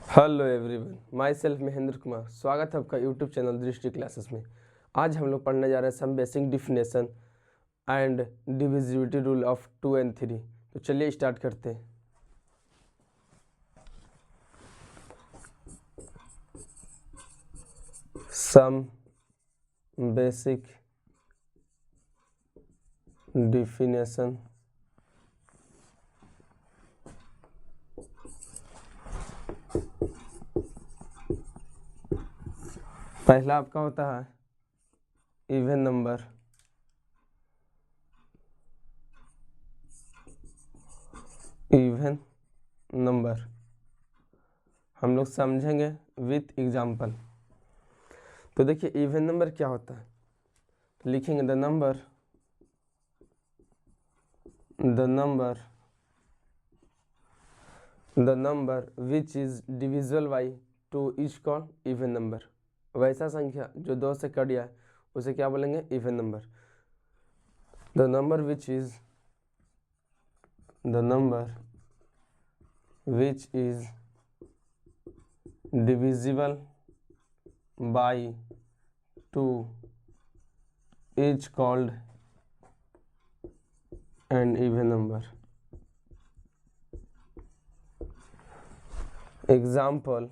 Hello everyone, my self Mahendra Kumar. स्वागत है आपका यूट्यूब चैनल दृष्टि क्लासेस में। आज हम लोग पढ़ने जा रहे हैं some basic definition and divisibility rule of 2 and 3। तो चलिए स्टार्ट करते हैं। सम बेसिक डिफिनेशन पहला आपका होता है इवन नंबर। इवन नंबर हम लोग समझेंगे विथ एग्जाम्पल। तो देखिए इवन नंबर क्या होता है, तो लिखेंगे the number which is divisible by 2 is called even number. वैसा संख्या जो 2 से कट जाए उसे क्या बोलेंगे, even number. The number which is divisible by 2 is called an even number. Example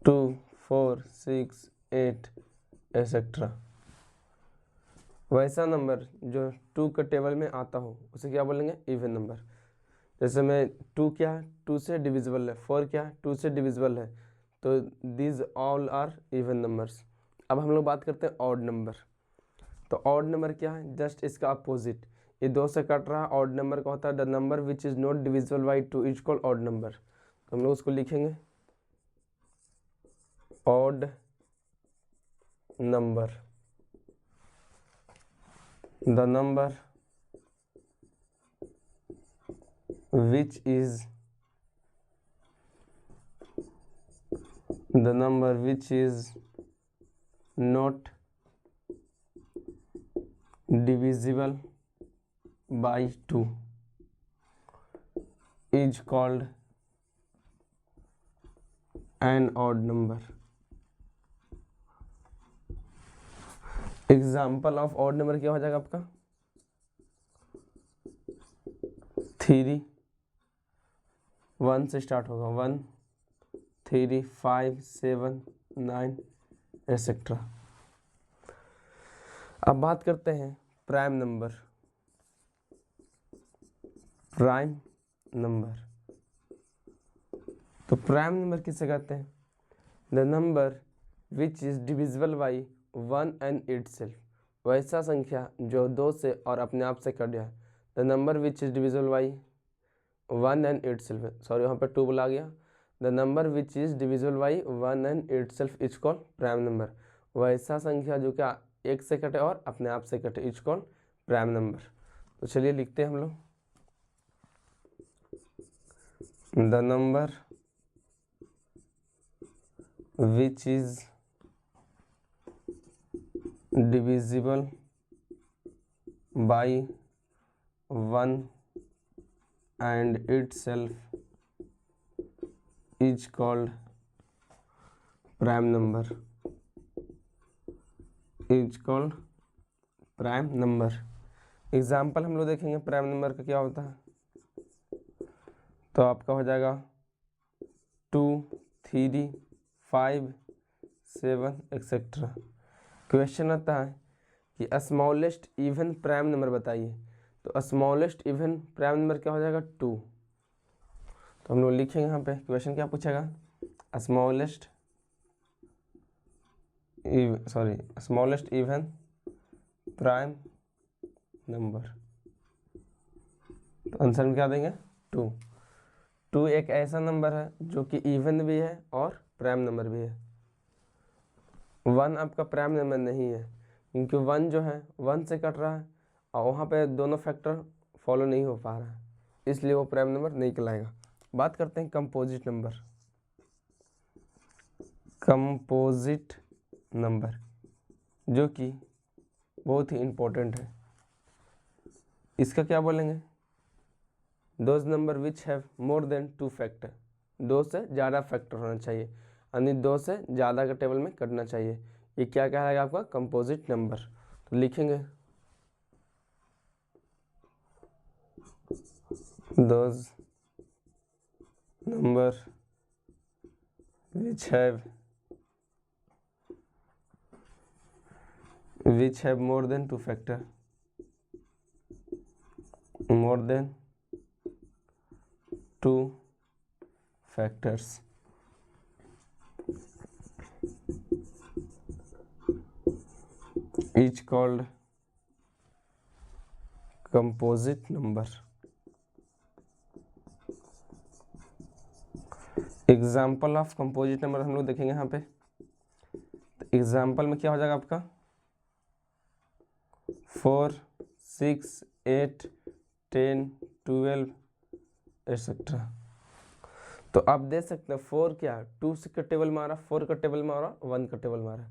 2, 4, 6, 8 etcetera. वैसा नंबर जो 2 के टेबल में आता हो उसे क्या बोलेंगे, इवन नंबर। जैसे मैं 2 क्या है, 2 से डिविजिबल है, 4 क्या है, 2 से डिविजिबल है, तो these all are even numbers. अब हम लोग बात करते हैं ऑड नंबर। तो ऑड नंबर क्या है, जस्ट इसका अपोजिट। ये 2 से कट रहा है, ऑड नंबर का होता है the number which is not divisible by 2 is called odd number. तो हम लोग उसको लिखेंगे odd number. The number which is not divisible by 2 is called an odd number. Example of odd number क्या हो जाएगा आपका, 3, 1 से स्टार्ट होगा, 1, 3, 5, 7, 9 एक्सेट्रा। अब बात करते हैं प्राइम नंबर। तो प्राइम नंबर किसे कहते हैं, the number which is divisible by 1 and itself। वैसा संख्या जो 2 से और अपने आप से कट जाए। The number which is divisible by 1 and itself, sorry वहाँ पर 2 बोला गया। The number which is divisible by 1 and itself is called prime number. वैसा संख्या जो क्या 1 से कटे और अपने आप से कटे इज कॉल्ड प्राइम नंबर। तो चलिए लिखते हैं हम लोग, the number which is divisible by 1 and itself is called prime number। Example हम लोग देखेंगे प्राइम नंबर का क्या होता है। तो आपका हो जाएगा 2, 3, 5, 7 एक्सेट्रा। क्वेश्चन आता है कि स्मॉलेस्ट इवन प्राइम नंबर बताइए। तो स्मॉलेस्ट इवन प्राइम नंबर क्या हो जाएगा, 2। तो हम लोग लिखेंगे यहाँ पे, क्वेश्चन क्या पूछेगा, स्मॉलेस्ट इवन प्राइम नंबर। तो आंसर में क्या देंगे, 2। 2 एक ऐसा नंबर है जो कि इवन भी है और प्राइम नंबर भी है। 1 आपका प्राइम नंबर नहीं है, क्योंकि 1 जो है 1 से कट रहा है और वहाँ पे दोनों फैक्टर फॉलो नहीं हो पा रहा है, इसलिए वो प्राइम नंबर नहीं कहलाएगा। बात करते हैं कंपोजिट नंबर, जो कि बहुत ही इम्पोर्टेंट है। इसका क्या बोलेंगे, those number which have more than 2 factor, 2 से ज़्यादा फैक्टर होना चाहिए, यानी 2 से ज़्यादा के टेबल में कटना चाहिए। ये क्या कहलाएगा आपका कंपोजिट नंबर। तो लिखेंगे those number which have more than 2 factor, more than 2 factors, each called composite number। Example of composite number हम लोग देखेंगे यहाँ पे। तो एग्जाम्पल में क्या हो जाएगा आपका 4, 6, 8, 10, 12 एक्सेट्रा। तो आप देख सकते हैं 4 क्या 2 का टेबल मारा, 4 का टेबल मारा, 1 का टेबल मारा,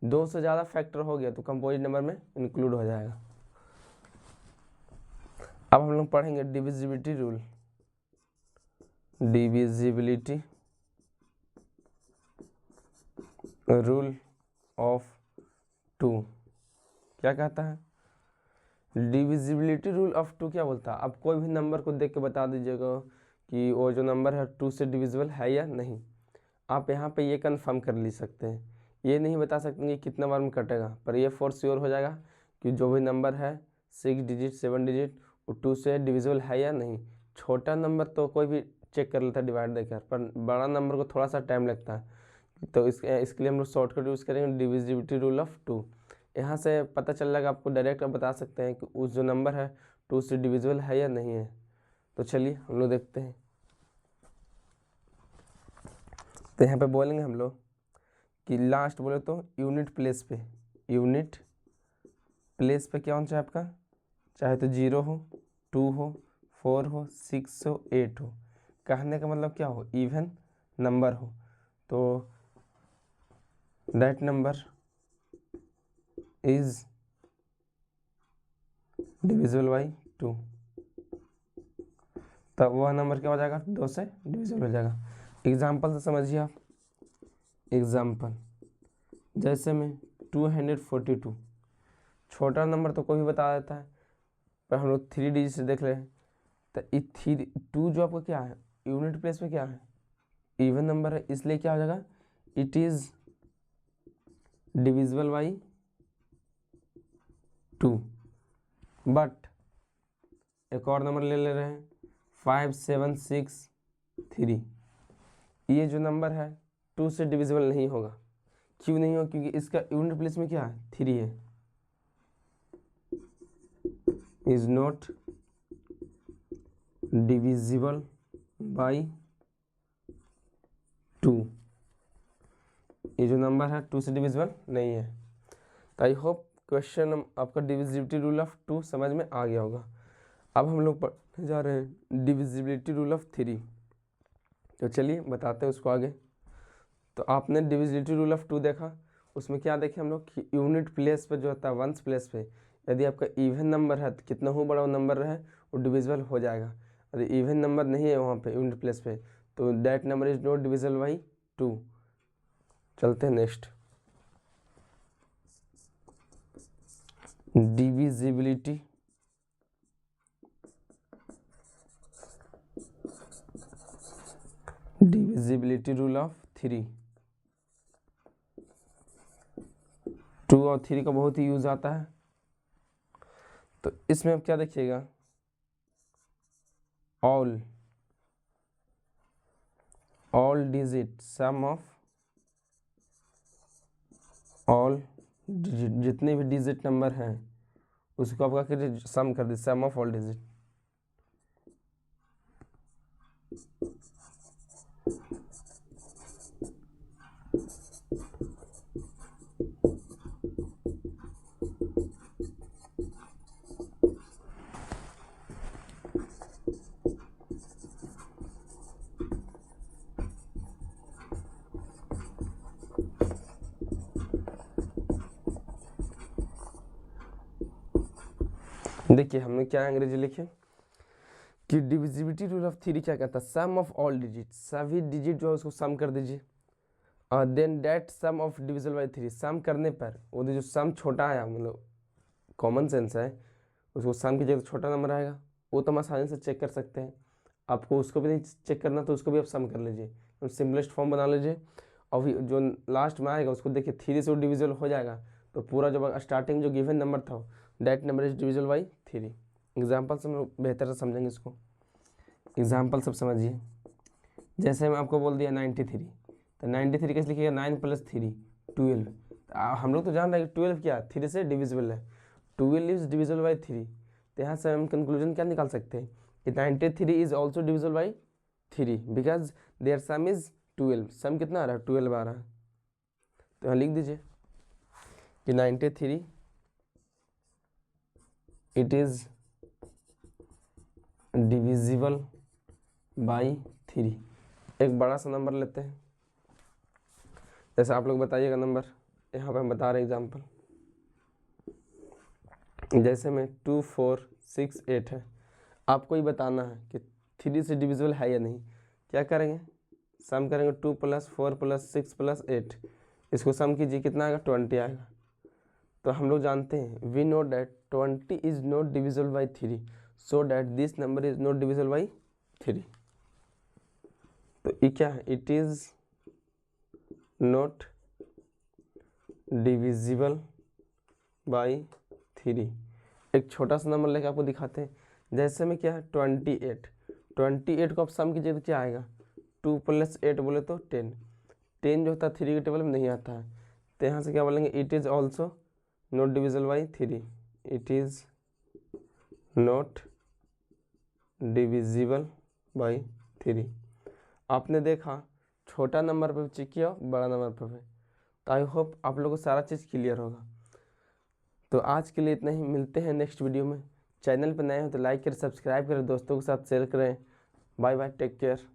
2 से ज़्यादा फैक्टर हो गया तो कंपोजिट नंबर में इंक्लूड हो जाएगा। अब हम लोग पढ़ेंगे divisibility rule. Divisibility rule of 2 क्या कहता है। डिविजिबिलिटी रूल ऑफ 2 क्या बोलता है, आप कोई भी नंबर को देख के बता दीजिएगा कि वो जो नंबर है 2 से डिविजिबल है या नहीं। आप यहाँ पे ये कंफर्म कर ले सकते हैं, ये नहीं बता सकते कि कितना बार में कटेगा, पर ये फॉर श्योर हो जाएगा कि जो भी नंबर है 6 डिजिट 7 डिजिट वो 2 से डिविजिबल है या नहीं। छोटा नंबर तो कोई भी चेक कर लेता है डिवाइड देकर, पर बड़ा नंबर को थोड़ा सा टाइम लगता है। तो इसके लिए हम लोग शॉर्टकट यूज़ करेंगे डिविजिबिलिटी रूल ऑफ 2। यहाँ से पता चल जाएगा, आपको डायरेक्ट आप बता सकते हैं कि उस जो नंबर है 2 से डिविजिबल है या नहीं है। तो चलिए हम लोग देखते हैं। तो यहाँ पे बोलेंगे हम लोग कि लास्ट बोले तो यूनिट प्लेस पे, यूनिट प्लेस पे क्या होना चाहिए आपका, चाहे तो 0 हो, 2 हो, 4 हो, 6 हो, 8 हो। कहने का मतलब क्या हो, इवन नंबर हो। तो that number is divisible by 2, तब वह नंबर क्या हो जाएगा 2 से डिविजिबल हो जाएगा। एग्जाम्पल से समझिए आप। एग्जाम्पल जैसे में 242, छोटा नंबर तो कोई भी बता देता है, पर हम लोग 3 डिजिट से देख रहे हैं। तो 2 जो आपका क्या है यूनिट प्लेस में क्या है, इवन नंबर है, इसलिए क्या हो जाएगा it is divisible by 2। But एक और नंबर ले रहे हैं 5, 7, 6, 3, ये जो नंबर है 2 से डिविजिबल नहीं होगा। क्यों नहीं होगा, क्योंकि इसका यूनिट प्लेस में क्या है 3 है, इज नॉट डिविजिबल बाई 2। ये जो नंबर है 2 से डिविजिबल नहीं है। तो आई होप क्वेश्चन आपका डिविजिबिलिटी रूल ऑफ 2 समझ में आ गया होगा। अब हम लोग पढ़ने जा रहे हैं डिविजिबिलिटी रूल ऑफ 3। तो चलिए बताते हैं उसको आगे। तो आपने डिविजिबिलिटी रूल ऑफ 2 देखा, उसमें क्या देखे हम लोग कि यूनिट प्लेस पे जो होता है वंस प्लेस पे, यदि आपका इवन नंबर है तो कितना हो बड़ा नंबर रहे वो डिविजिबल हो जाएगा। यदि इवन नंबर नहीं है वहाँ पे यूनिट प्लेस पे तो that number is not divisible by 2। चलते हैं next. Divisibility divisibility rule of 3। 2 और 3 का बहुत ही यूज आता है। तो इसमें आप क्या देखिएगा, all digit some of all digit, जितने भी डिजिट नंबर हैं उसको आपका करिए सम कर दीजिए, सम ऑफ ऑल डिजिट। देखिए हमने क्या अंग्रेजी लिखे कि डिविजिबिलिटी रूल ऑफ थ्री क्या कहता है, सम ऑफ ऑल डिजिट, सभी डिजिट जो है उसको सम कर दीजिए। और then that sum of divisible by three, sum करने पर वो जो सम छोटा आया, मतलब कॉमन सेंस है, उसको सम की जगह छोटा नंबर आएगा, वो तो हम आसानी से चेक कर सकते हैं। आपको उसको भी नहीं चेक करना तो उसको भी आप सम कर लीजिए, तो सिंपलेस्ट फॉर्म बना लीजिए। और फिर जो लास्ट में आएगा उसको देखिए थ्री से वो डिविजिबल हो जाएगा, तो पूरा जो स्टार्टिंग जो गिवन नंबर था that number is divisible by three. Example से हम लोग बेहतर से समझेंगे इसको। एग्जाम्पल सब समझिए। जैसे मैं आपको बोल दिया 93, तो 93 कैसे लिखिएगा, 9 + 3 12। हम लोग तो जान रहे हैं कि 12 क्या है, 3 से डिविजिबल है, 12 इज डिविजिबल बाई 3। तो यहाँ से हम कंक्लूजन क्या निकाल सकते हैं कि 93 is also divisible by 3 because there sum is 12। Sum कितना आ रहा है, 12 आ रहा है। तो यहाँ लिख दीजिए कि 93 इट इज डिविजिबल बाई 3। एक बड़ा सा नंबर लेते हैं, जैसे आप लोग बताइएगा नंबर, यहाँ पे हम बता रहे हैं एग्जाम्पल। जैसे में 2 4 6 8 है, आपको ही बताना है कि 3 से डिविजिबल है या नहीं। क्या करेंगे, सम करेंगे 2 + 4 + 6 + 8, इसको सम कीजिए, कितना आएगा, 20 आएगा। तो हम लोग जानते हैं we know that 20 is not divisible by 3, so that this number is not divisible by 3। तो ये क्या है, it is not divisible by 3। एक छोटा सा नंबर लेकर आपको दिखाते हैं। जैसे में क्या है 28 को आप सम कीजिए तो क्या आएगा, 2 + 8 बोले तो 10। 10 जो होता है 3 के टेबल में नहीं आता है, तो यहाँ से क्या बोलेंगे, it is also not divisible by 3। It is not divisible by 3। आपने देखा छोटा नंबर पे चेक किया, बड़ा नंबर पे। तो आई होप आप लोगों को सारा चीज़ क्लियर होगा। तो आज के लिए इतना ही, मिलते हैं नेक्स्ट वीडियो में। चैनल पर नए हो तो लाइक करें, सब्सक्राइब करें, दोस्तों के साथ शेयर करें। Bye bye, take care.